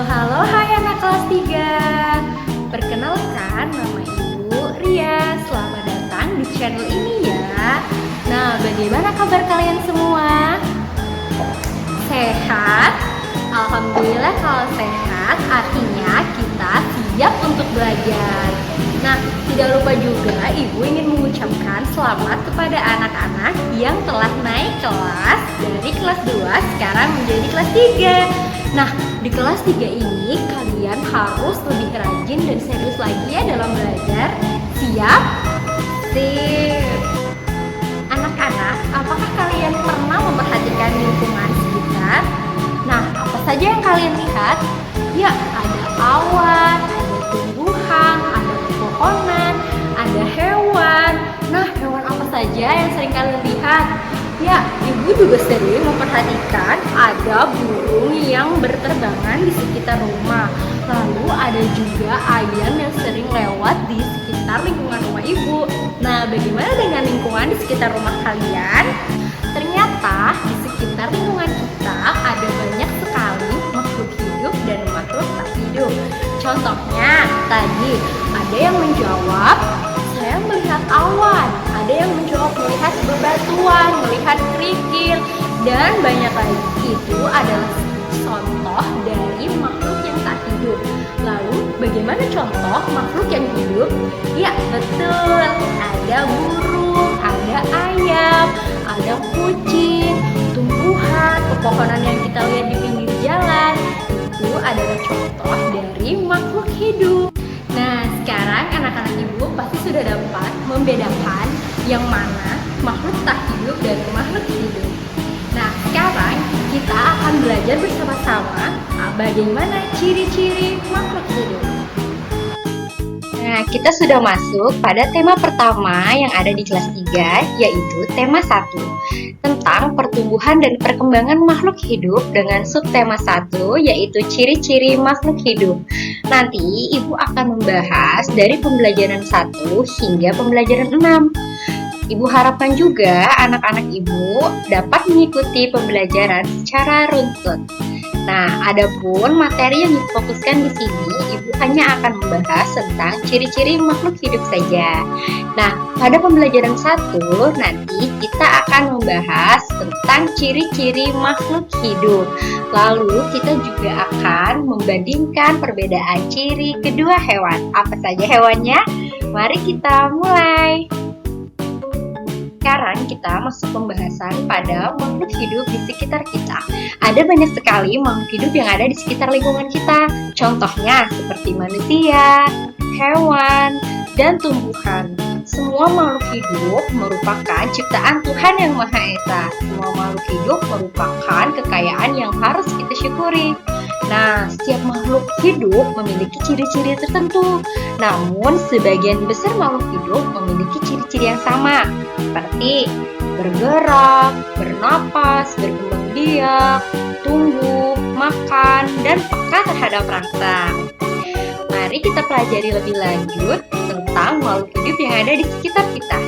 Halo, hai anak kelas 3. Perkenalkan, nama Ibu Ria. Selamat datang di channel ini ya. Nah, bagaimana kabar kalian semua? Sehat? Alhamdulillah kalau sehat, artinya kita siap untuk belajar. Nah, tidak lupa juga Ibu ingin mengucapkan selamat kepada anak-anak yang telah naik kelas dari kelas 2 sekarang menjadi kelas 3. Nah, di kelas 3 ini kalian harus lebih rajin dan serius lagi ya dalam belajar. Siap? Sip. Anak-anak, apakah kalian pernah memperhatikan lingkungan sekitar? Nah, apa saja yang kalian lihat? Ya, ada awan, ada tumbuhan, ada pepohonan, ada hewan. Nah, hewan apa saja yang sering kalian lihat? Ya, Ibu juga sering memperhatikan ada burung yang berterbangan di sekitar rumah. Lalu ada juga ayam yang sering lewat di sekitar lingkungan rumah Ibu. Nah, bagaimana dengan lingkungan di sekitar rumah kalian? Ternyata di sekitar lingkungan kita ada banyak sekali makhluk hidup dan makhluk tak hidup. Contohnya, tadi ada yang menjawab, saya melihat awan. Ada yang menjawab melihat bebatuan, melihat kerikil, dan banyak lagi. Itu adalah contoh dari makhluk yang tak hidup. Lalu, bagaimana contoh makhluk yang hidup? Ya, betul. Ada burung, ada ayam, ada kucing, tumbuhan, pepohonan yang kita lihat di pinggir jalan. Itu adalah contoh dari makhluk hidup. Nah, sekarang anak-anak Ibu pasti sudah dapat membedakan yang mana makhluk tak hidup dan makhluk hidup. Nah, sekarang kita akan belajar bersama-sama bagaimana ciri-ciri makhluk hidup. Nah, kita sudah masuk pada tema pertama yang ada di kelas 3, yaitu tema 1, tentang pertumbuhan dan perkembangan makhluk hidup dengan subtema 1, yaitu ciri-ciri makhluk hidup. Nanti Ibu akan membahas dari pembelajaran 1 hingga pembelajaran 6. Ibu harapkan juga anak-anak Ibu dapat mengikuti pembelajaran secara runtut. Nah, adapun materi yang difokuskan di sini, Ibu hanya akan membahas tentang ciri-ciri makhluk hidup saja. Nah, pada pembelajaran 1 nanti kita akan membahas tentang ciri-ciri makhluk hidup. Lalu kita juga akan membandingkan perbedaan ciri kedua hewan. Apa saja hewannya? Mari kita mulai. Sekarang kita masuk pembahasan pada makhluk hidup di sekitar kita. Ada banyak sekali makhluk hidup yang ada di sekitar lingkungan kita. Contohnya seperti manusia, hewan, dan tumbuhan. Semua makhluk hidup merupakan ciptaan Tuhan Yang Maha Esa. Semua makhluk hidup merupakan kekayaan yang harus kita syukuri. Nah, setiap makhluk hidup memiliki ciri-ciri tertentu. Namun, sebagian besar makhluk hidup memiliki ciri-ciri yang sama, seperti bergerak, bernapas, berkembang biak, tumbuh, makan, dan peka terhadap rasa. Mari kita pelajari lebih lanjut tentang makhluk hidup yang ada di sekitar kita.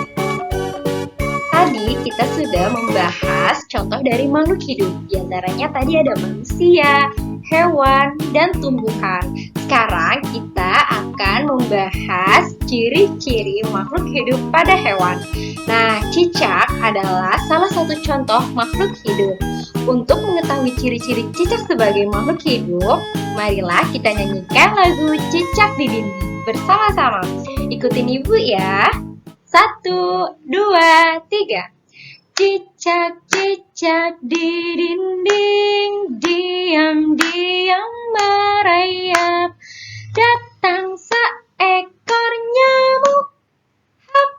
Tadi kita sudah membahas contoh dari makhluk hidup. Di antaranya tadi ada manusia, hewan, dan tumbuhan. Sekarang kita akan membahas ciri-ciri makhluk hidup pada hewan. Nah, cicak adalah salah satu contoh makhluk hidup. Untuk mengetahui ciri-ciri cicak sebagai makhluk hidup, marilah kita nyanyikan lagu Cicak di Dinding bersama-sama. Ikutin Ibu ya. 1, 2, 3. Cicak-cicak di dinding, diam-diam merayap. Datang seekor nyamuk, hap,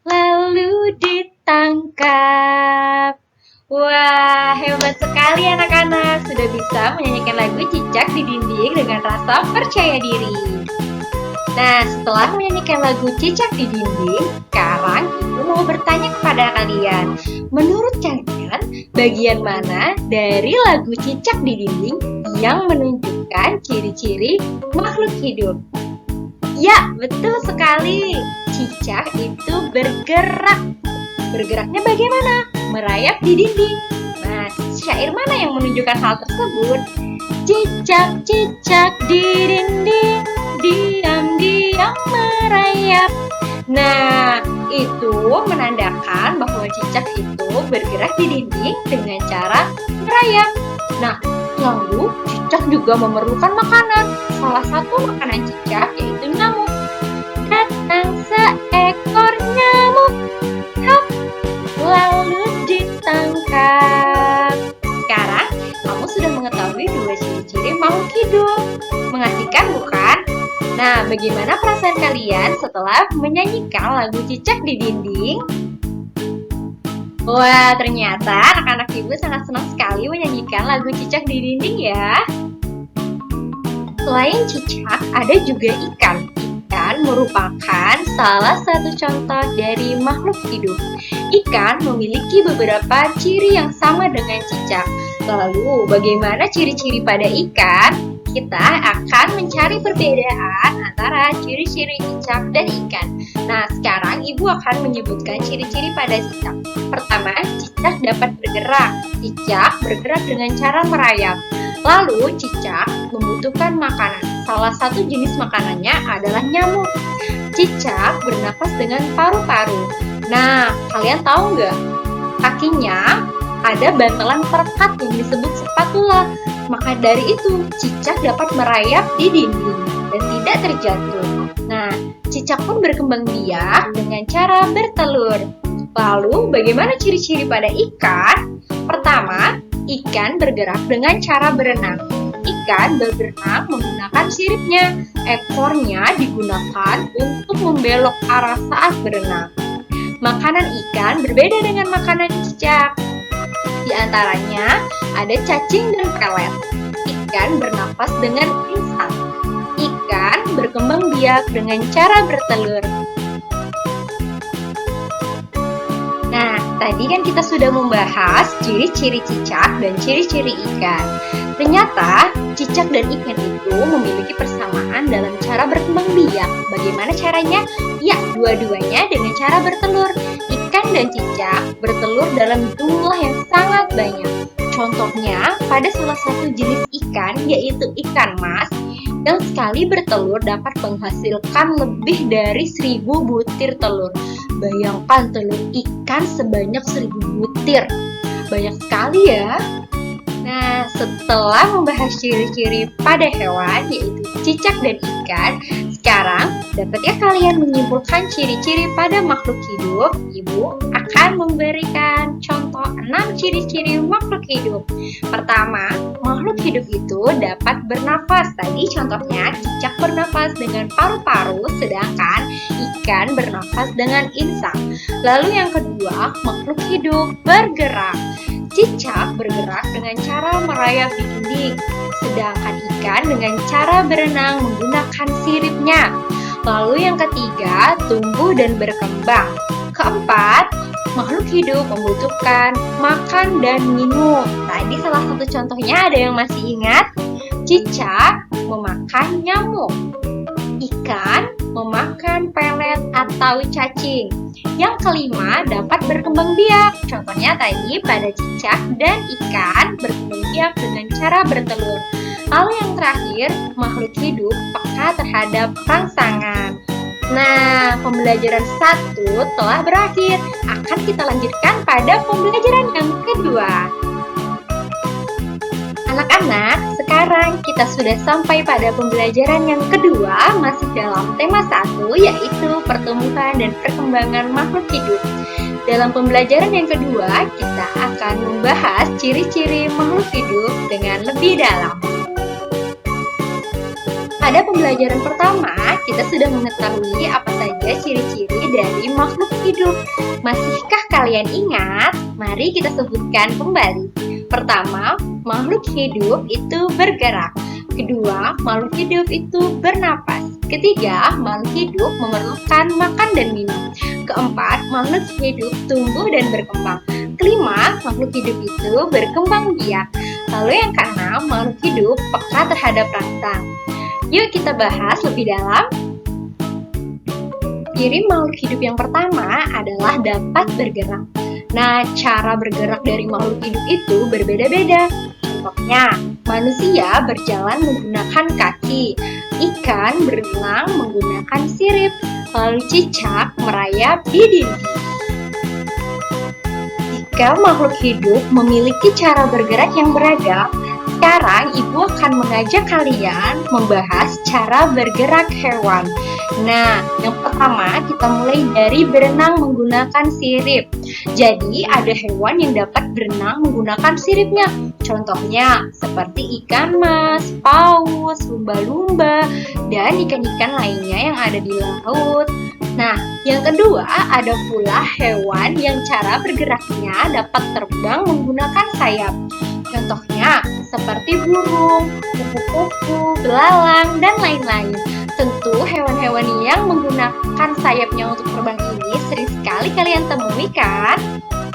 lalu ditangkap. Wah, hebat sekali anak-anak. Sudah bisa menyanyikan lagu Cicak di Dinding dengan rasa percaya diri. Nah, setelah menyanyikan lagu Cicak di Dinding, sekarang Ibu mau bertanya kepada kalian. Menurut kalian, bagian mana dari lagu Cicak di Dinding yang menunjukkan ciri-ciri makhluk hidup? Ya, betul sekali. Cicak itu bergerak. Bergeraknya bagaimana? Merayap di dinding. Nah, syair mana yang menunjukkan hal tersebut? Cicak-cicak di dinding, diam-diam merayap. Nah, itu menandakan bahwa cicak itu bergerak di dinding dengan cara merayap. Nah, lalu cicak juga memerlukan makanan. Salah satu makanan cicak yaitu nyamuk. Datang seekor nyamuk, hop, lalu ditangkap. Sekarang kamu sudah mengetahui dua ciri-ciri makhluk hidup. Mengasihkan bukan? Nah, bagaimana perasaan kalian setelah menyanyikan lagu Cicak di Dinding? Wah, ternyata anak-anak ibu sangat senang sekali menyanyikan lagu Cicak di Dinding ya. Selain cicak, ada juga ikan. Ikan merupakan salah satu contoh dari makhluk hidup. Ikan memiliki beberapa ciri yang sama dengan cicak. Lalu, bagaimana ciri-ciri pada ikan? Kita akan mencari perbedaan antara ciri-ciri cicak dan ikan. Nah, sekarang ibu akan menyebutkan ciri-ciri pada cicak. Pertama, cicak dapat bergerak. Cicak bergerak dengan cara merayap. Lalu, cicak membutuhkan makanan. Salah satu jenis makanannya adalah nyamuk. Cicak bernapas dengan paru-paru. Nah, kalian tahu nggak? Kakinya ada bantalan perekat yang disebut spatula. Maka dari itu, cicak dapat merayap di dinding dan tidak terjatuh. Nah, cicak pun berkembang biak dengan cara bertelur. Lalu, bagaimana ciri-ciri pada ikan? Pertama, ikan bergerak dengan cara berenang. Ikan berenang menggunakan siripnya. Ekornya digunakan untuk membelok arah saat berenang. Makanan ikan berbeda dengan makanan cicak. Di antaranya ada cacing dan pelet. Ikan bernafas dengan insang. Ikan berkembang biak dengan cara bertelur. Nah, tadi kan kita sudah membahas ciri-ciri cicak dan ciri-ciri ikan. Ternyata cicak dan ikan itu memiliki persamaan dalam cara berkembang biak. Bagaimana caranya? Ya, dua-duanya dengan cara bertelur. Ikan dan cicak bertelur dalam jumlah yang sangat banyak. Contohnya, pada salah satu jenis ikan, yaitu ikan mas, yang sekali bertelur dapat menghasilkan lebih dari 1000 butir telur. Bayangkan telur ikan sebanyak 1000 butir. Banyak sekali ya. Nah, setelah membahas ciri-ciri pada hewan, yaitu cicak dan ikan, sekarang dapat ya kalian menyimpulkan ciri-ciri pada makhluk hidup? Ibu akan memberikan contoh 6 ciri-ciri makhluk hidup. Pertama, makhluk hidup itu dapat bernafas. Tadi contohnya cicak bernafas dengan paru-paru, sedangkan ikan bernafas dengan insang. Lalu yang kedua, makhluk hidup bergerak. Cicak bergerak dengan cara merayap di dinding, sedangkan ikan dengan cara berenang menggunakan siripnya. Lalu yang ketiga, tumbuh dan berkembang. Keempat, makhluk hidup membutuhkan makan dan minum. Tadi salah satu contohnya ada yang masih ingat? Cicak memakan nyamuk. Ikan memakan pelet atau cacing. Yang kelima, dapat berkembang biak. Contohnya tadi pada cicak dan ikan berkembang biak dengan cara bertelur. Lalu yang terakhir, makhluk hidup peka terhadap rangsangan. Nah, pembelajaran 1 telah berakhir. Akan kita lanjutkan pada pembelajaran yang kedua. Anak-anak, sekarang kita sudah sampai pada pembelajaran yang kedua, masih dalam tema 1, yaitu pertumbuhan dan perkembangan makhluk hidup. Dalam pembelajaran yang kedua, kita akan membahas ciri-ciri makhluk hidup dengan lebih dalam. Pada pembelajaran pertama, kita sudah mengetahui apa saja ciri-ciri dari makhluk hidup. Masihkah kalian ingat? Mari kita sebutkan kembali. Pertama, makhluk hidup itu bergerak. Kedua, makhluk hidup itu bernapas. Ketiga, makhluk hidup memerlukan makan dan minum. Keempat, makhluk hidup tumbuh dan berkembang. Kelima, makhluk hidup itu berkembang biak. Lalu yang keenam, makhluk hidup peka terhadap rangsang. Yuk kita bahas lebih dalam. Ciri makhluk hidup yang pertama adalah dapat bergerak. Nah, cara bergerak dari makhluk hidup itu berbeda-beda. Contohnya, manusia berjalan menggunakan kaki, ikan berenang menggunakan sirip, lalu cicak merayap di dinding. Jika makhluk hidup memiliki cara bergerak yang beragam, sekarang Ibu akan mengajak kalian membahas cara bergerak hewan. Nah, yang pertama kita mulai dari berenang menggunakan sirip. Jadi, ada hewan yang dapat berenang menggunakan siripnya. Contohnya seperti ikan mas, paus, lumba-lumba, dan ikan-ikan lainnya yang ada di laut. Nah, yang kedua ada pula hewan yang cara bergeraknya dapat terbang menggunakan sayap. Contohnya seperti burung, kupu-kupu, belalang, dan lain-lain. Tentu hewan-hewan yang menggunakan sayapnya untuk terbang ini sering sekali kalian temui kan?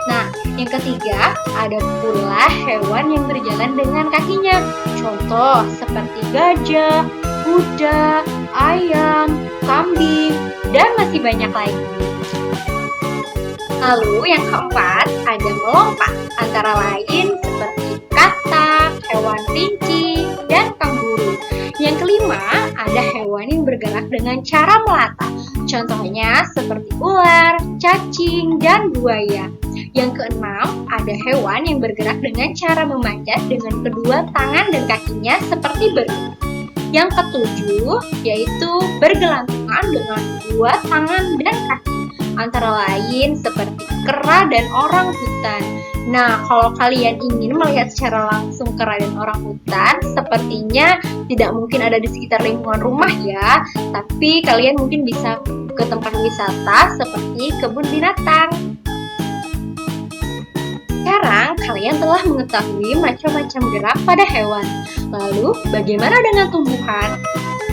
Nah, yang ketiga ada pula hewan yang berjalan dengan kakinya. Contoh seperti gajah, kuda, ayam, kambing, dan masih banyak lagi. Lalu yang keempat ada melompat, antara lain seperti katak, hewan kelinci, dan kanguru. Yang kelima ada hewan yang bergerak dengan cara melata. Contohnya seperti ular, cacing, dan buaya. Yang keenam ada hewan yang bergerak dengan cara memanjat dengan kedua tangan dan kakinya seperti beruang. Yang ketujuh yaitu bergelantungan dengan dua tangan dan kaki, antara lain seperti kera dan orang hutan. Nah, kalau kalian ingin melihat secara langsung kera dan orang hutan, sepertinya tidak mungkin ada di sekitar lingkungan rumah ya, tapi kalian mungkin bisa ke tempat wisata seperti kebun binatang. Sekarang kalian telah mengetahui macam-macam gerak pada hewan. Lalu, bagaimana dengan tumbuhan?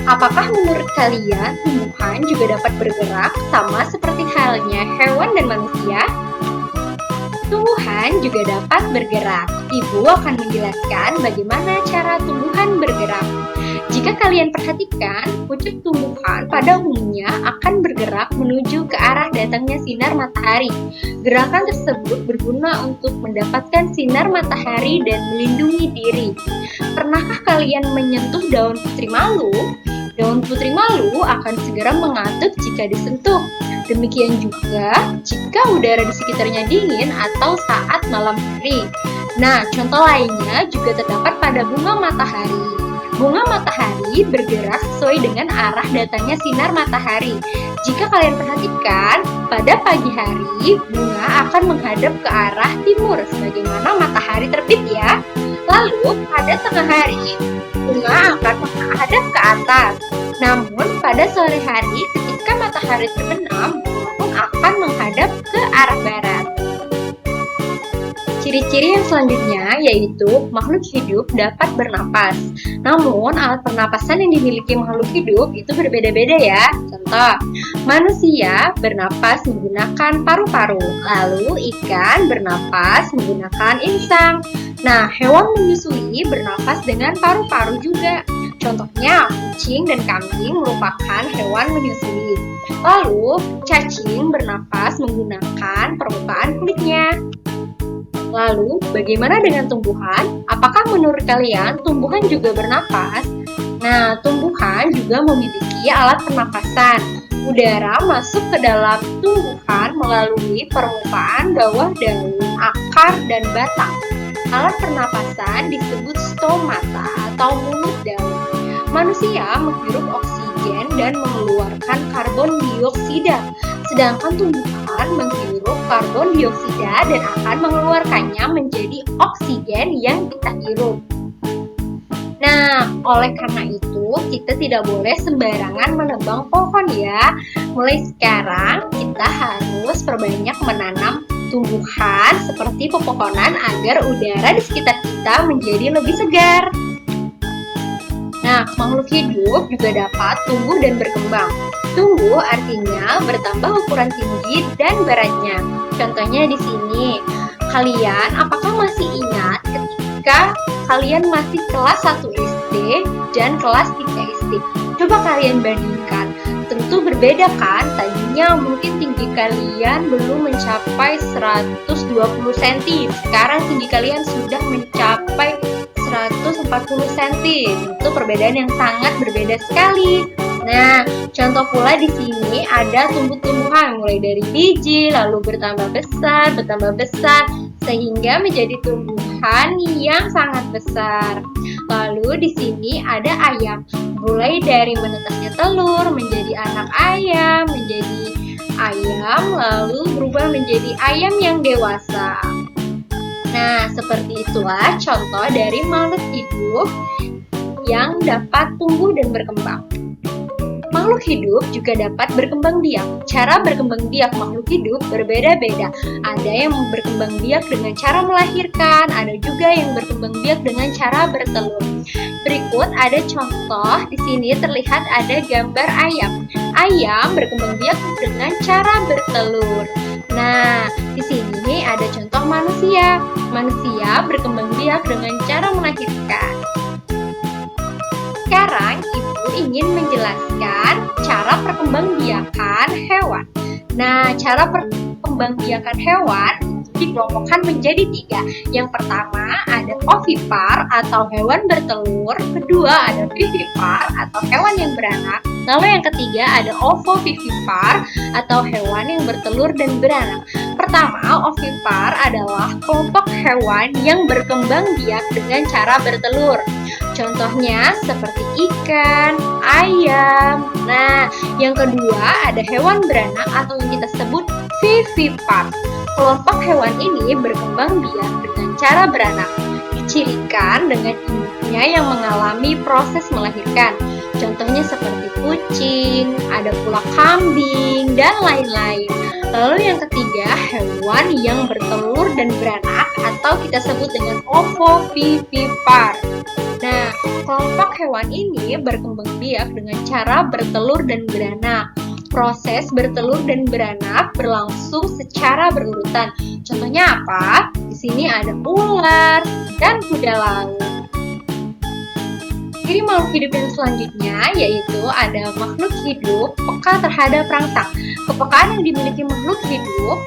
Apakah menurut kalian tumbuhan juga dapat bergerak sama seperti halnya hewan dan manusia? Tumbuhan juga dapat bergerak. Ibu akan menjelaskan bagaimana cara tumbuhan bergerak. Jika kalian perhatikan, pucuk tumbuhan pada umumnya akan bergerak menuju ke arah datangnya sinar matahari. Gerakan tersebut berguna untuk mendapatkan sinar matahari dan melindungi diri. Pernahkah kalian menyentuh daun putri malu? Daun putri malu akan segera mengantuk jika disentuh. Demikian juga jika udara di sekitarnya dingin atau saat malam hari. Nah, contoh lainnya juga terdapat pada bunga matahari. Bunga matahari bergerak sesuai dengan arah datangnya sinar matahari. Jika kalian perhatikan, pada pagi hari bunga akan menghadap ke arah timur sebagaimana matahari terbit ya. Lalu pada tengah hari bunga akan menghadap ke atas. Namun pada sore hari ketika matahari terbenam, bunga pun akan menghadap ke arah barat. Ciri-ciri yang selanjutnya yaitu makhluk hidup dapat bernapas. Namun, alat pernapasan yang dimiliki makhluk hidup itu berbeda-beda ya. Contoh, manusia bernapas menggunakan paru-paru, lalu ikan bernapas menggunakan insang. Nah, hewan menyusui bernapas dengan paru-paru juga. Contohnya, kucing dan kambing merupakan hewan menyusui. Lalu, cacing bernapas menggunakan permukaan kulitnya. Lalu, bagaimana dengan tumbuhan? Apakah menurut kalian tumbuhan juga bernapas? Nah, tumbuhan juga memiliki alat pernapasan. Udara masuk ke dalam tumbuhan melalui permukaan bawah daun, akar, dan batang. Alat pernapasan disebut stomata atau mulut daun. Manusia menghirup oksigen dan mengeluarkan karbon dioksida, sedangkan tumbuhan menghirup karbon dioksida dan akan mengeluarkannya menjadi oksigen yang kita hirup. Nah, oleh karena itu kita tidak boleh sembarangan menebang pohon ya. Mulai sekarang kita harus perbanyak menanam tumbuhan seperti pepohonan agar udara di sekitar kita menjadi lebih segar. Nah, makhluk hidup juga dapat tumbuh dan berkembang. Tumbuh artinya bertambah ukuran tinggi dan beratnya. Contohnya di sini. Kalian apakah masih ingat ketika kalian masih kelas 1 SD dan kelas 3 SD? Coba kalian bandingkan. Tentu berbeda kan? Tadinya Misalnya mungkin tinggi kalian belum mencapai 120 cm. Sekarang tinggi kalian sudah mencapai 140 cm. Itu perbedaan yang sangat berbeda sekali. Nah, contoh pula di sini ada tumbuh-tumbuhan mulai dari biji lalu bertambah besar sehingga menjadi tumbuhan yang sangat besar. Lalu di sini ada ayam, mulai dari menetasnya telur menjadi anak ayam, menjadi ayam lalu berubah menjadi ayam yang dewasa. Nah, seperti itulah contoh dari makhluk hidup yang dapat tumbuh dan berkembang. Makhluk hidup juga dapat berkembang biak. Cara berkembang biak makhluk hidup berbeda-beda. Ada yang berkembang biak dengan cara melahirkan, ada juga yang berkembang biak dengan cara bertelur. Berikut ada contoh. Di sini terlihat ada gambar ayam. Ayam berkembang biak dengan cara bertelur. Nah, di sini ada contoh manusia. Manusia berkembang biak dengan cara melahirkan. Sekarang Ibu ingin menjelaskan cara perkembangbiakan hewan. Nah, cara perkembangbiakan hewan dikelompokkan menjadi 3. Yang pertama ada ovipar atau hewan bertelur, kedua ada vivipar atau hewan yang beranak, lalu yang ketiga ada ovovivipar atau hewan yang bertelur dan beranak. Pertama, ovipar adalah kelompok hewan yang berkembang biak dengan cara bertelur. Contohnya seperti ikan, ayam. Nah, yang kedua ada hewan beranak atau yang kita sebut vivipar. Kelompok hewan ini berkembang biak dengan cara beranak, dicirikan dengan induknya yang mengalami proses melahirkan. Contohnya seperti kucing, ada pula kambing, dan lain-lain. Lalu yang ketiga, hewan yang bertelur dan beranak atau kita sebut dengan ovovivipar. Nah, kelompok hewan ini berkembang biak dengan cara bertelur dan beranak. Proses bertelur dan beranak berlangsung secara berurutan. Contohnya apa? Di sini ada ular dan kuda laut. Jadi makhluk hidup yang selanjutnya yaitu ada makhluk hidup peka terhadap rangsang. Kepekaan yang dimiliki makhluk hidup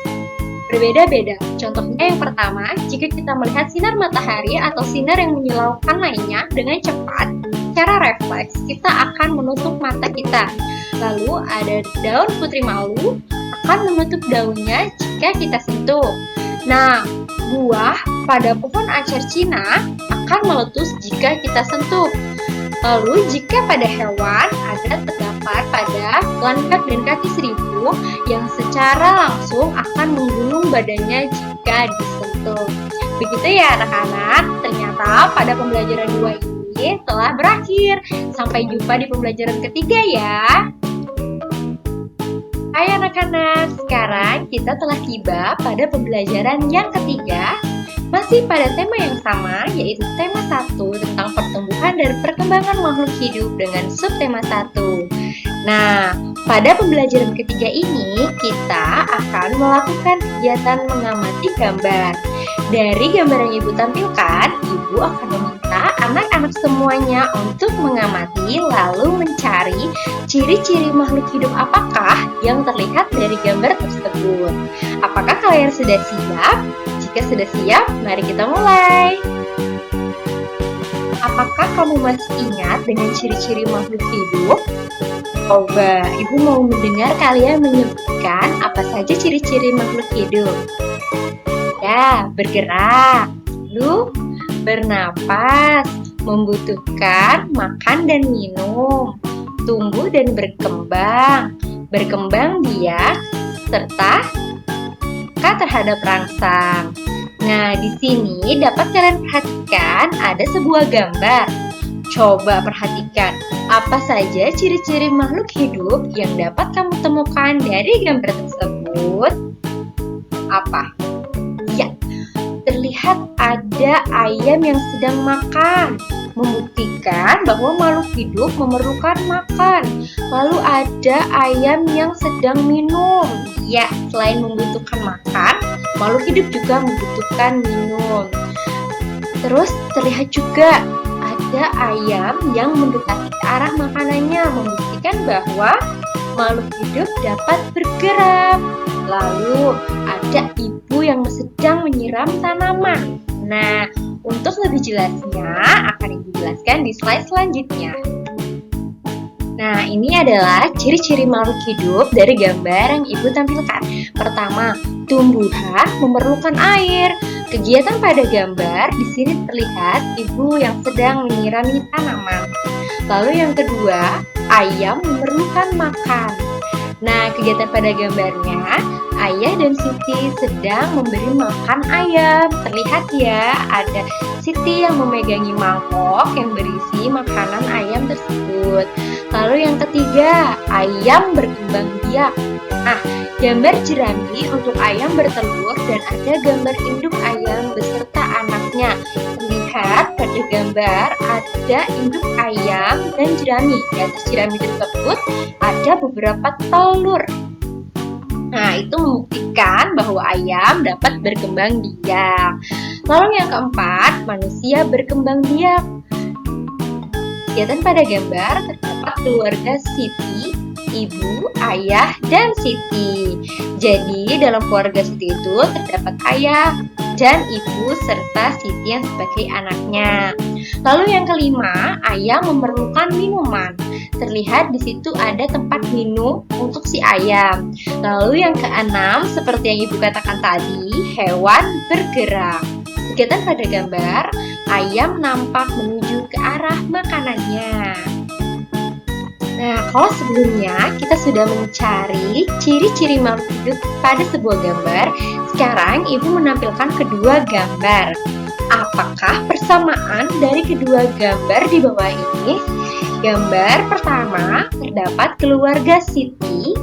berbeda-beda. Contohnya yang pertama, jika kita melihat sinar matahari atau sinar yang menyilaukan lainnya dengan cepat, secara refleks kita akan menutup mata kita. Lalu ada daun putri malu akan menutup daunnya jika kita sentuh. Nah, buah pada pohon acer Cina akan meletus jika kita sentuh. Lalu jika pada hewan ada terdapat pada landak dan kaki seribu yang secara langsung akan menggulung badannya jika disentuh. Begitu ya anak-anak, ternyata pada pembelajaran 2 ini telah berakhir. Sampai jumpa di pembelajaran ketiga ya. Hai anak-anak, sekarang kita telah tiba pada pembelajaran yang ketiga. Masih pada tema yang sama, yaitu tema 1 tentang pertumbuhan dan perkembangan makhluk hidup dengan subtema 1. Nah, pada pembelajaran ketiga ini, kita akan melakukan kegiatan mengamati gambar. Dari gambar yang Ibu tampilkan, Ibu akan meminta anak-anak semuanya untuk mengamati lalu mencari ciri-ciri makhluk hidup apakah yang terlihat dari gambar tersebut. Apakah kalian sudah siap? Jika sudah siap, mari kita mulai. Apakah kamu masih ingat dengan ciri-ciri makhluk hidup? Coba, Ibu mau mendengar kalian menyebutkan apa saja ciri-ciri makhluk hidup. Ya, bergerak, lalu bernapas, membutuhkan makan dan minum, tumbuh dan berkembang biak, serta peka terhadap rangsang. Nah, di sini dapat kalian perhatikan ada sebuah gambar. Coba perhatikan, apa saja ciri-ciri makhluk hidup yang dapat kamu temukan dari gambar tersebut? Apa? Ya, terlihat ada ayam yang sedang makan, membuktikan bahwa makhluk hidup memerlukan makan. Lalu ada ayam yang sedang minum. Ya, selain membutuhkan makan, makhluk hidup juga membutuhkan minum. Terus terlihat juga ada ayam yang mendekati ke arah makanannya, membuktikan bahwa makhluk hidup dapat bergerak. Lalu ada ibu yang sedang menyiram tanaman. Nah, untuk lebih jelasnya akan Ibu jelaskan di slide selanjutnya. Nah, ini adalah ciri-ciri makhluk hidup dari gambar yang Ibu tampilkan. Pertama, tumbuhan memerlukan air. Kegiatan pada gambar di sini terlihat ibu yang sedang menyirami tanaman. Lalu yang kedua, ayam memerlukan makan. Nah, kegiatan pada gambarnya, Ayah dan Siti sedang memberi makan ayam. Terlihat ya, ada Siti yang memegangi mangkok yang berisi makanan ayam tersebut. Lalu yang ketiga, ayam berkembang biak. Nah, gambar jerami untuk ayam bertelur dan ada gambar induk ayam beserta anaknya. Terlihat pada gambar ada induk ayam dan jerami. Di atas jerami tersebut ada beberapa telur. Nah, itu membuktikan bahwa ayam dapat berkembang biak. Lalu yang keempat, manusia berkembang biak. Kegiatan pada gambar terdapat keluarga Siti, ibu, ayah, dan Siti. Jadi, dalam keluarga Siti itu terdapat ayah dan ibu serta Siti yang sebagai anaknya. Lalu yang kelima, ayam memerlukan minuman. Terlihat di situ ada tempat minum untuk si ayam. Lalu yang keenam, seperti yang Ibu katakan tadi, hewan bergerak. Kegiatan pada gambar, ayam nampak menuju ke arah makanannya. Nah, kalau sebelumnya kita sudah mencari ciri-ciri makhluk hidup pada sebuah gambar, sekarang Ibu menampilkan kedua gambar. Apakah persamaan dari kedua gambar di bawah ini? Gambar pertama terdapat keluarga Siti.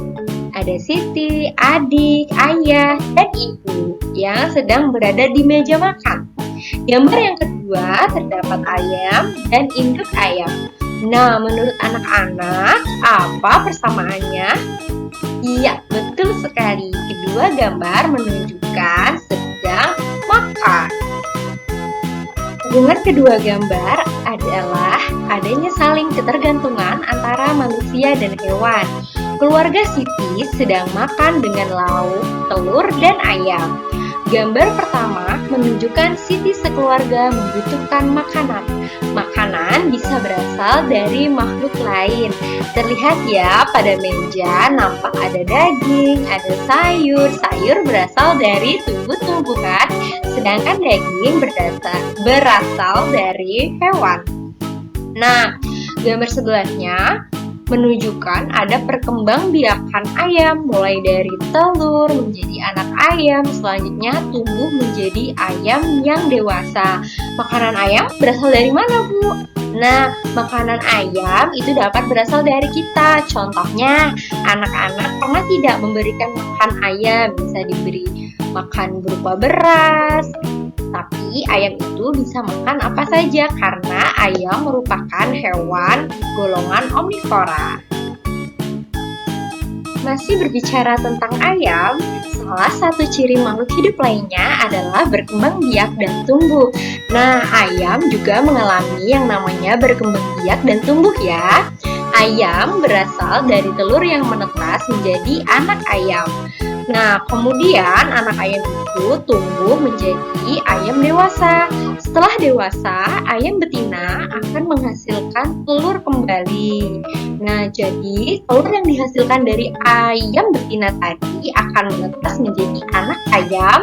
Ada Siti, adik, ayah, dan ibu yang sedang berada di meja makan. Gambar yang kedua terdapat ayam dan induk ayam. Nah, menurut anak-anak, apa persamaannya? Iya, betul sekali. Kedua gambar menunjukkan sedang makan. Hubungan kedua gambar adalah adanya saling ketergantungan antara manusia dan hewan. Keluarga Siti sedang makan dengan lauk, telur, dan ayam. Gambar pertama menunjukkan Siti sekeluarga membutuhkan makanan. Makanan bisa berasal dari makhluk lain. Terlihat ya, pada meja nampak ada daging, ada sayur. Sayur berasal dari tumbuh-tumbuhan, sedangkan daging berasal dari hewan. Nah, gambar sebelahnya menunjukkan ada perkembangbiakan ayam, mulai dari telur menjadi anak ayam, selanjutnya tumbuh menjadi ayam yang dewasa. Makanan ayam berasal dari mana, Bu? Nah, makanan ayam itu dapat berasal dari kita. Contohnya, anak-anak pernah tidak memberikan makan ayam, bisa diberi makan berupa beras. Tapi ayam itu bisa makan apa saja karena ayam merupakan hewan golongan omnivora. Masih berbicara tentang ayam, salah satu ciri makhluk hidup lainnya adalah berkembang biak dan tumbuh. Nah, ayam juga mengalami yang namanya berkembang biak dan tumbuh ya. Ayam berasal dari telur yang menetas menjadi anak ayam. Nah, kemudian anak ayam itu tumbuh menjadi ayam dewasa. Setelah dewasa, ayam betina akan menghasilkan telur kembali. Nah, jadi telur yang dihasilkan dari ayam betina tadi akan menetas menjadi anak ayam,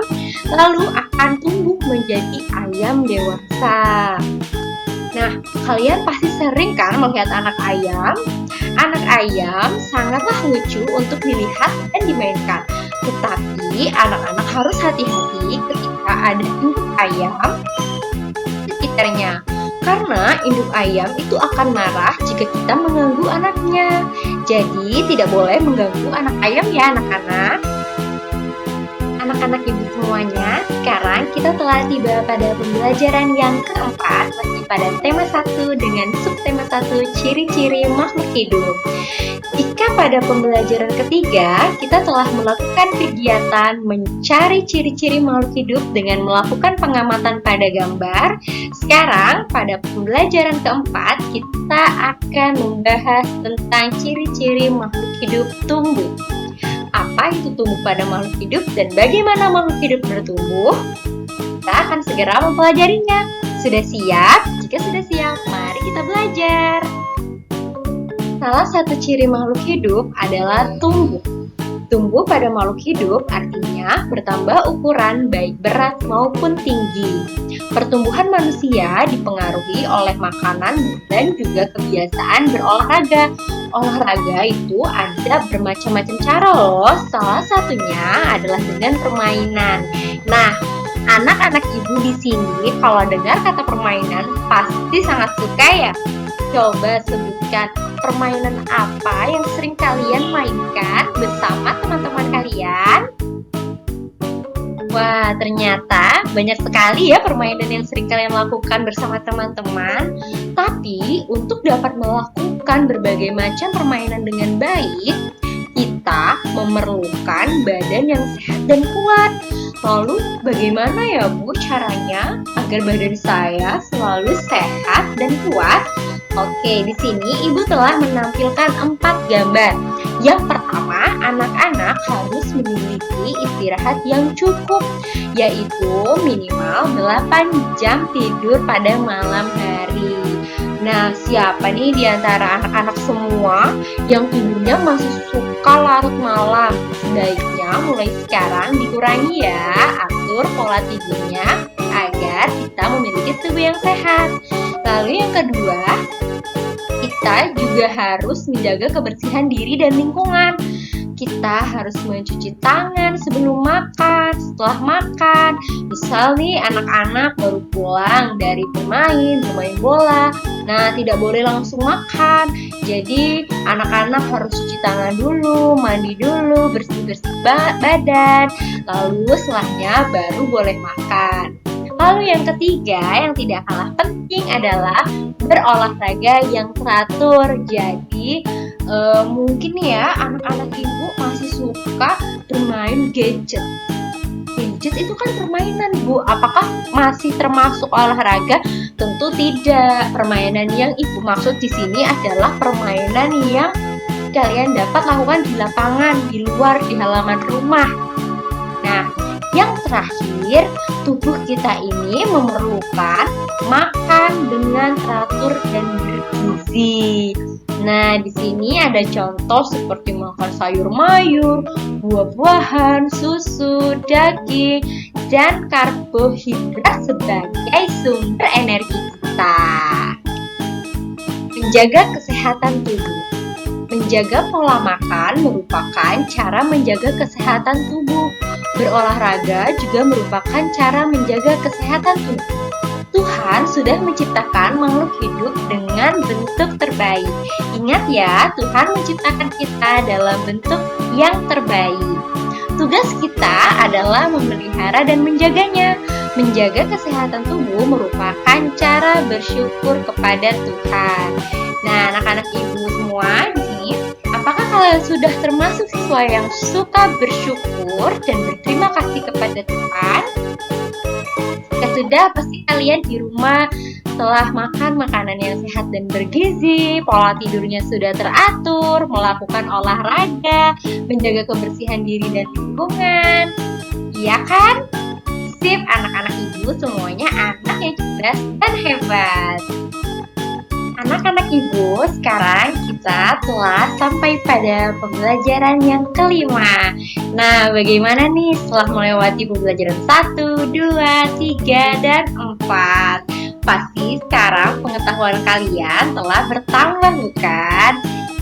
lalu akan tumbuh menjadi ayam dewasa. Nah, kalian pasti sering kan melihat anak ayam? Anak ayam sangatlah lucu untuk dilihat dan dimainkan. Tetapi anak-anak harus hati-hati ketika ada induk ayam di sekitarnya. Karena induk ayam itu akan marah jika kita mengganggu anaknya. Jadi tidak boleh mengganggu anak ayam ya anak-anak. Anak anak-anak ibu semuanya, sekarang kita telah tiba pada pembelajaran yang keempat, masih pada tema 1 dengan subtema 1, ciri-ciri makhluk hidup. Jika pada pembelajaran ketiga, kita telah melakukan kegiatan mencari ciri-ciri makhluk hidup dengan melakukan pengamatan pada gambar, sekarang pada pembelajaran keempat, kita akan membahas tentang ciri-ciri makhluk hidup tumbuh. Apa itu tumbuh pada makhluk hidup dan bagaimana makhluk hidup bertumbuh? Kita akan segera mempelajarinya. Sudah siap? Jika sudah siap, mari kita belajar. Salah satu ciri makhluk hidup adalah tumbuh. Tumbuh pada makhluk hidup artinya bertambah ukuran baik berat maupun tinggi. Pertumbuhan manusia dipengaruhi oleh makanan dan juga kebiasaan berolahraga. Olahraga itu ada bermacam-macam cara loh. Salah satunya adalah dengan permainan. Nah, anak-anak ibu di sini kalau dengar kata permainan pasti sangat suka ya. Coba sebutkan permainan apa yang sering kalian mainkan bersama teman-teman kalian? Wah, ternyata banyak sekali ya permainan yang sering kalian lakukan bersama teman-teman. Tapi untuk dapat melakukan berbagai macam permainan dengan baik, kita memerlukan badan yang sehat dan kuat. Lalu bagaimana ya Bu caranya agar badan saya selalu sehat dan kuat? Oke, di sini Ibu telah menampilkan 4 gambar. Yang pertama, anak-anak harus memiliki istirahat yang cukup, yaitu minimal 8 jam tidur pada malam hari. Nah, siapa nih di antara anak-anak semua yang tidurnya masih suka larut malam? Sebaiknya mulai sekarang dikurangi ya, atur pola tidurnya agar kita memiliki tubuh yang sehat. Lalu yang kedua, kita juga harus menjaga kebersihan diri dan lingkungan. Kita harus mencuci tangan sebelum makan, setelah makan. Misal nih anak-anak baru pulang dari bermain bola. Nah, tidak boleh langsung makan. Jadi anak-anak harus cuci tangan dulu, mandi dulu, bersih-bersih badan. Lalu setelahnya baru boleh makan. Lalu yang ketiga yang tidak kalah penting adalah berolahraga yang teratur. Jadi mungkin ya anak-anak ibu masih suka bermain gadget. Gadget itu kan permainan Bu. Apakah masih termasuk olahraga? Tentu tidak. Permainan yang ibu maksud di sini adalah permainan yang kalian dapat lakukan di lapangan, di luar, di halaman rumah. Nah, yang terakhir, tubuh kita ini memerlukan makan dengan teratur dan bergizi. Nah, di sini ada contoh seperti makan sayur mayur, buah-buahan, susu, daging, dan karbohidrat sebagai sumber energi kita. Menjaga kesehatan tubuh. Menjaga pola makan merupakan cara menjaga kesehatan tubuh. Berolahraga juga merupakan cara menjaga kesehatan tubuh. Tuhan sudah menciptakan makhluk hidup dengan bentuk terbaik. Ingat ya, Tuhan menciptakan kita dalam bentuk yang terbaik. Tugas kita adalah memelihara dan menjaganya. Menjaga kesehatan tubuh merupakan cara bersyukur kepada Tuhan. Nah, anak-anak ibu semua di sini, apakah kalian sudah termasuk siswa yang suka bersyukur dan berterima kasih kepada Tuhan? Jika sudah, pasti kalian di rumah telah makan makanan yang sehat dan bergizi, pola tidurnya sudah teratur, melakukan olahraga, menjaga kebersihan diri dan lingkungan. Iya kan? Sip, anak-anak ibu semuanya anak yang cerdas dan hebat. Anak-anak ibu, sekarang kita telah sampai pada pembelajaran yang kelima. Nah, bagaimana nih setelah melewati pembelajaran 1, 2, 3, dan 4? Pasti sekarang pengetahuan kalian telah bertambah, bukan?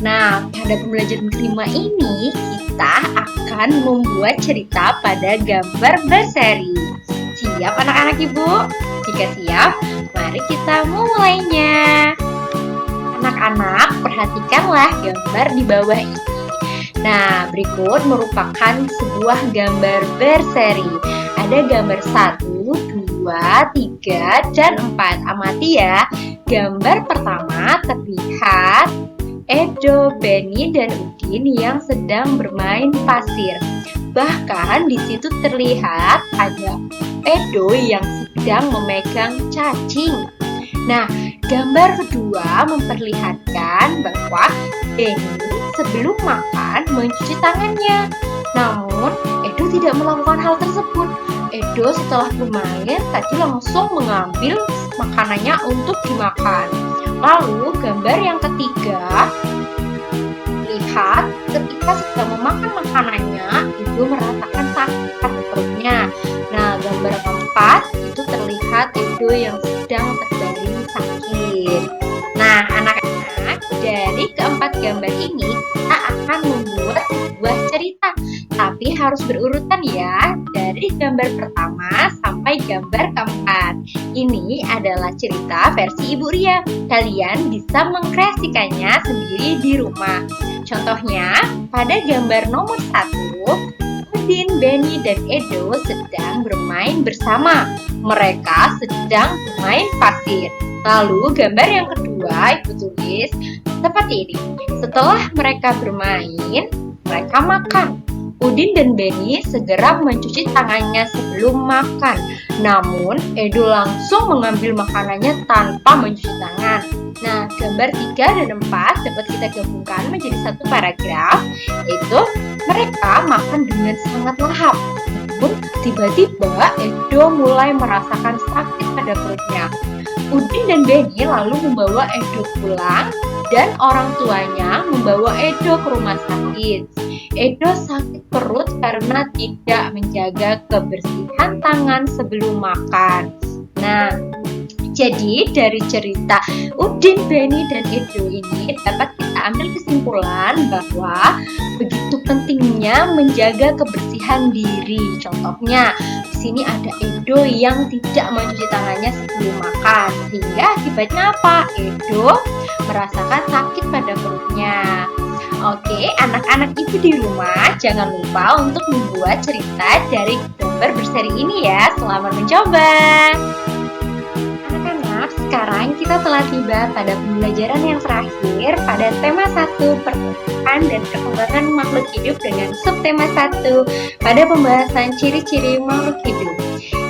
Nah, pada pembelajaran kelima ini, kita akan membuat cerita pada gambar berseri. Siap anak-anak ibu? Jika siap, mari kita memulainya. Anak-anak, perhatikanlah gambar di bawah ini. Nah, berikut merupakan sebuah gambar berseri. Ada gambar 1, 2, 3, dan 4. Amati ya. Gambar pertama terlihat Edo, Benny, dan Udin yang sedang bermain pasir. Bahkan di situ terlihat ada Edo yang sedang memegang cacing. Nah, gambar kedua memperlihatkan bahwa Benny sebelum makan mencuci tangannya. Namun, Edo tidak melakukan hal tersebut. Edo setelah bermain tadi langsung mengambil makanannya untuk dimakan. Lalu gambar yang ketiga, lihat ketika sedang memakan makanannya, ibu merasakan sakit pada perutnya. Nah, gambar keempat itu terlihat Edo yang sedang terbaring sakit. Nah, anak-anak, dari keempat gambar ini kita akan membuat sebuah cerita, tapi harus berurutan ya, dari gambar pertama sampai gambar keempat. Ini adalah cerita versi Ibu Ria. Kalian bisa mengkreasikannya sendiri di rumah. Contohnya, pada gambar nomor 1, Udin, Benny, dan Edo sedang bermain bersama. Mereka sedang bermain pasir. Lalu gambar yang kedua Ibu tulis seperti ini. Setelah mereka bermain, mereka makan. Udin dan Benny segera mencuci tangannya sebelum makan. Namun, Edo langsung mengambil makanannya tanpa mencuci tangan. Nah, gambar 3 dan 4 dapat kita gabungkan menjadi satu paragraf, yaitu mereka makan dengan sangat lahap. Namun, tiba-tiba Edo mulai merasakan sakit pada perutnya. Udin dan Benny lalu membawa Edo pulang dan orang tuanya membawa Edo ke rumah sakit. Edo sakit perut karena tidak menjaga kebersihan tangan sebelum makan. Nah, jadi dari cerita Udin, Benny, dan Edo ini dapat kita ambil kesimpulan bahwa begitu pentingnya menjaga kebersihan diri. Contohnya, di sini ada Edo yang tidak mencuci tangannya sebelum makan, sehingga akibatnya apa? Edo merasakan sakit pada perutnya. Oke, anak-anak ibu di rumah jangan lupa untuk membuat cerita dari gambar berseri ini ya. Selamat mencoba. Anak-anak, sekarang kita telah tiba pada pembelajaran yang terakhir pada tema 1, pertumbuhan dan perkembangan makhluk hidup dengan subtema 1 pada pembahasan ciri-ciri makhluk hidup.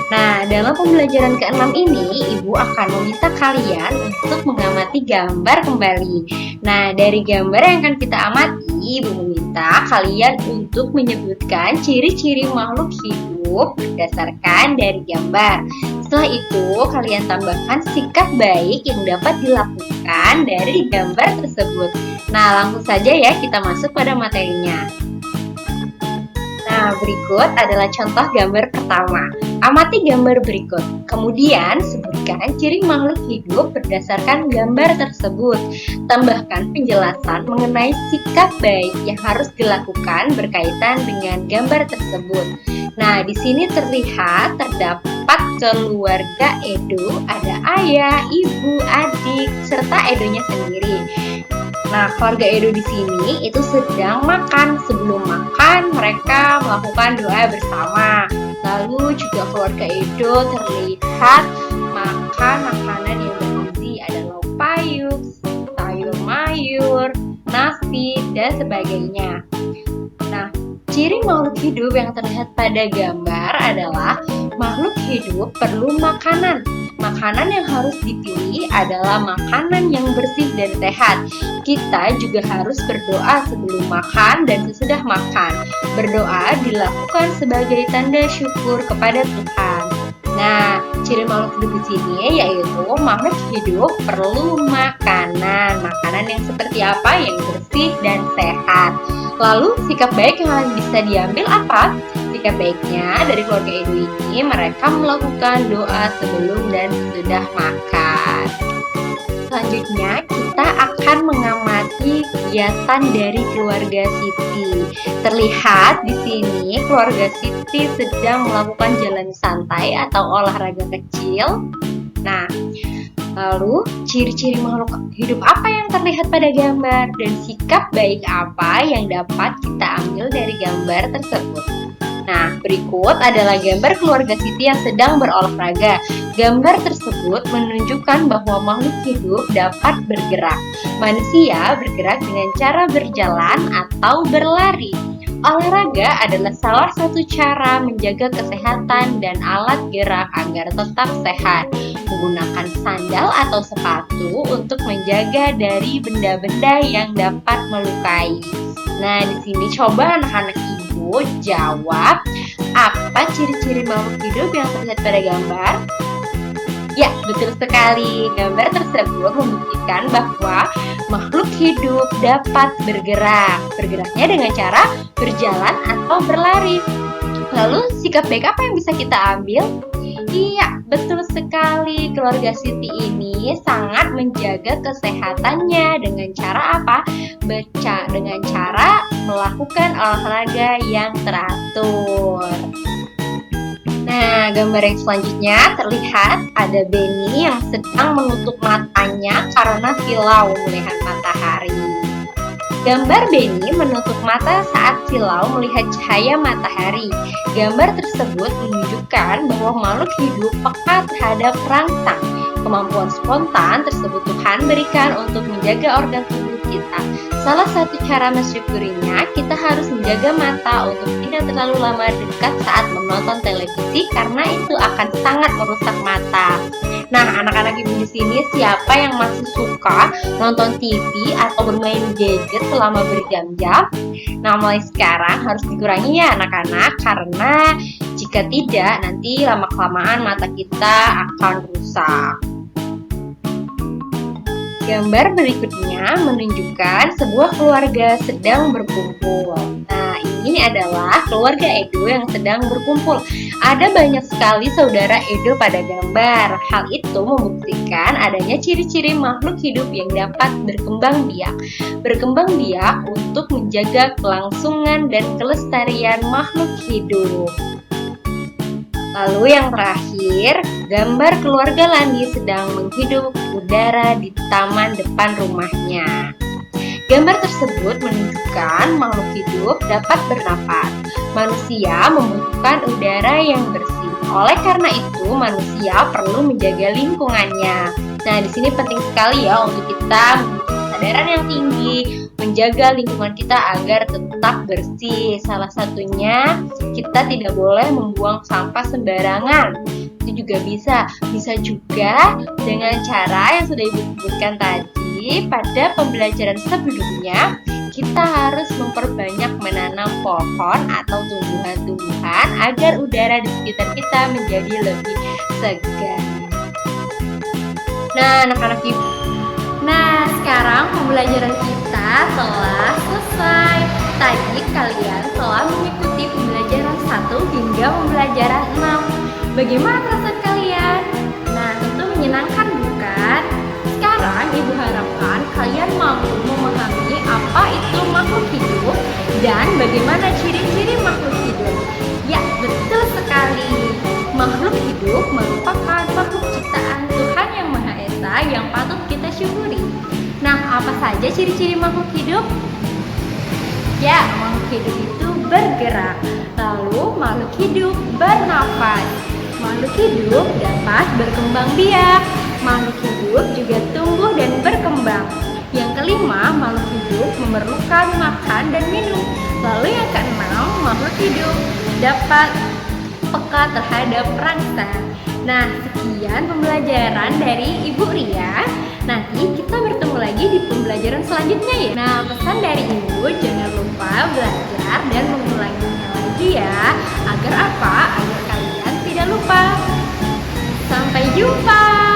Nah, dalam pembelajaran ke-6 ini, Ibu akan meminta kalian untuk mengamati gambar kembali. Nah, dari gambar yang akan kita amati, Ibu meminta kalian untuk menyebutkan ciri-ciri makhluk hidup berdasarkan dari gambar. Setelah itu, kalian tambahkan sikap baik yang dapat dilakukan dari gambar tersebut. Nah, langsung saja ya kita masuk pada materinya. Nah, berikut adalah contoh gambar pertama. Amati gambar berikut. Kemudian, sebutkan ciri makhluk hidup berdasarkan gambar tersebut. Tambahkan penjelasan mengenai sikap baik yang harus dilakukan berkaitan dengan gambar tersebut. Nah, di sini terlihat terdapat keluarga Edo, ada ayah, ibu, adik, serta Edonya sendiri. Nah, keluarga Edo di sini itu sedang makan. Sebelum makan, mereka melakukan doa bersama. Lalu juga keluarga Edo terlihat makan makanan yang bergizi, ada lauk payung, sayur mayur, nasi, dan sebagainya. Nah, ciri makhluk hidup yang terlihat pada gambar adalah makhluk hidup perlu makanan. Makanan yang harus dipilih adalah makanan yang bersih dan sehat. Kita juga harus berdoa sebelum makan dan sesudah makan. Berdoa dilakukan sebagai tanda syukur kepada Tuhan. Nah, ciri makhluk hidup di sini yaitu makhluk hidup perlu makanan. Makanan yang seperti apa? Yang bersih dan sehat. Lalu sikap baik yang bisa diambil apa? Sikap baiknya dari keluarga Edo ini mereka melakukan doa sebelum dan sesudah makan. Selanjutnya kita akan mengamati kegiatan dari keluarga Siti. Terlihat di sini keluarga Siti sedang melakukan jalan santai atau olahraga kecil. Nah, Lalu, ciri-ciri makhluk hidup apa yang terlihat pada gambar dan sikap baik apa yang dapat kita ambil dari gambar tersebut? Nah, berikut adalah gambar keluarga Siti yang sedang berolahraga. Gambar tersebut menunjukkan bahwa makhluk hidup dapat bergerak. Manusia bergerak dengan cara berjalan atau berlari. Olahraga adalah salah satu cara menjaga kesehatan dan alat gerak agar tetap sehat. Menggunakan sandal atau sepatu untuk menjaga dari benda-benda yang dapat melukai. Nah, di sini coba anak-anak ibu jawab, apa ciri-ciri makhluk hidup yang terlihat pada gambar? Ya, betul sekali. Gambar tersebut membuktikan bahwa makhluk hidup dapat bergerak. Bergeraknya dengan cara berjalan atau berlari. Lalu, sikap baik apa yang bisa kita ambil? Iya, betul sekali. Keluarga Siti ini sangat menjaga kesehatannya dengan cara apa? Dengan cara melakukan olahraga yang teratur. Nah, gambar yang selanjutnya terlihat ada Benny yang sedang menutup matanya karena silau melihat matahari. Gambar Benny menutup mata saat silau melihat cahaya matahari. Gambar tersebut menunjukkan bahwa makhluk hidup peka terhadap rangsang. Kemampuan spontan tersebut Tuhan berikan untuk menjaga organ tubuh kita. Salah satu cara mensyukurinya, kita harus menjaga mata untuk tidak terlalu lama dekat saat menonton televisi karena itu akan sangat merusak mata. Nah, anak-anak ibu di sini siapa yang masih suka nonton TV atau bermain gadget selama berjam-jam? Nah, mulai sekarang harus dikurangi ya anak-anak, karena jika tidak nanti lama-kelamaan mata kita akan rusak. Gambar berikutnya menunjukkan sebuah keluarga sedang berkumpul. Nah, ini adalah keluarga Edo yang sedang berkumpul. Ada banyak sekali saudara Edo pada gambar. Hal itu membuktikan adanya ciri-ciri makhluk hidup yang dapat berkembang biak. Berkembang biak untuk menjaga kelangsungan dan kelestarian makhluk hidup. Lalu yang terakhir, gambar keluarga Landi sedang menghirup udara di taman depan rumahnya. Gambar tersebut menunjukkan makhluk hidup dapat bernapas. Manusia membutuhkan udara yang bersih. Oleh karena itu, manusia perlu menjaga lingkungannya. Nah, di sini penting sekali ya untuk kita memiliki kesadaran yang tinggi, menjaga lingkungan kita agar tetap bersih. Salah satunya, kita tidak boleh membuang sampah sembarangan. Itu juga bisa juga dengan cara yang sudah Ibu sebutkan tadi pada pembelajaran sebelumnya. Kita harus memperbanyak menanam pohon atau tumbuhan-tumbuhan agar udara di sekitar kita menjadi lebih segar. Nah, anak-anak ibu. Nah, sekarang pembelajaran kita telah selesai. Tadi kalian telah mengikuti pembelajaran 1 hingga pembelajaran 6. Bagaimana perasaan kalian? Nah, tentu menyenangkan bukan? Sekarang Ibu harapkan kalian mampu memahami apa itu makhluk hidup dan bagaimana ciri-ciri makhluk hidup. Ya, betul sekali. Makhluk hidup merupakan makhluk ciptaan Tuhan Yang Maha Esa yang patut kita syukuri. Nah, apa saja ciri-ciri makhluk hidup? Ya, makhluk hidup itu bergerak. Lalu, makhluk hidup bernafas. Makhluk hidup dapat berkembang biak. Makhluk hidup juga tumbuh dan berkembang. Yang kelima, makhluk hidup memerlukan makan dan minum. Lalu yang keenam, makhluk hidup dapat peka terhadap rangsang. Nah, sekian pembelajaran dari Ibu Ria. Nanti kita bertemu lagi di pembelajaran selanjutnya ya. Nah, pesan dari Ibu, jangan lupa belajar dan mengulanginya lagi ya. Agar apa? Agar kalian tidak lupa. Sampai jumpa.